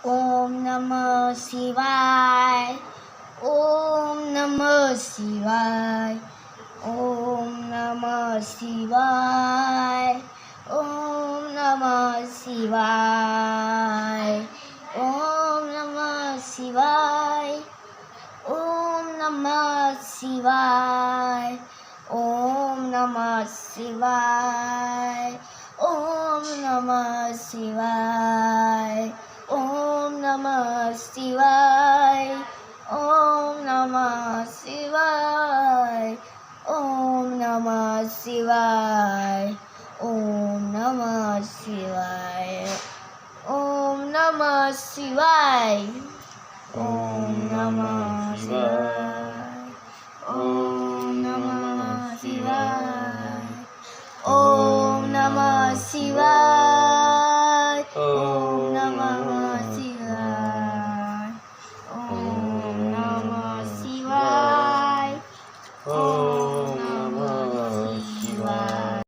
ओम नमः शिवाय। ओम नमः शिवाय। ओम नमः शिवाय। ओम नमः शिवाय। ओम नमः शिवाय। ओम नमः शिवाय। ओम नमः शिवाय। ओम नमः शिवाय। ओम नमः शिवाय। ओम नमः शिवाय। ओम नमः शिवाय। ओम नमः शिवाय। ओम नमः शिवाय। ओम नमः शिवाय।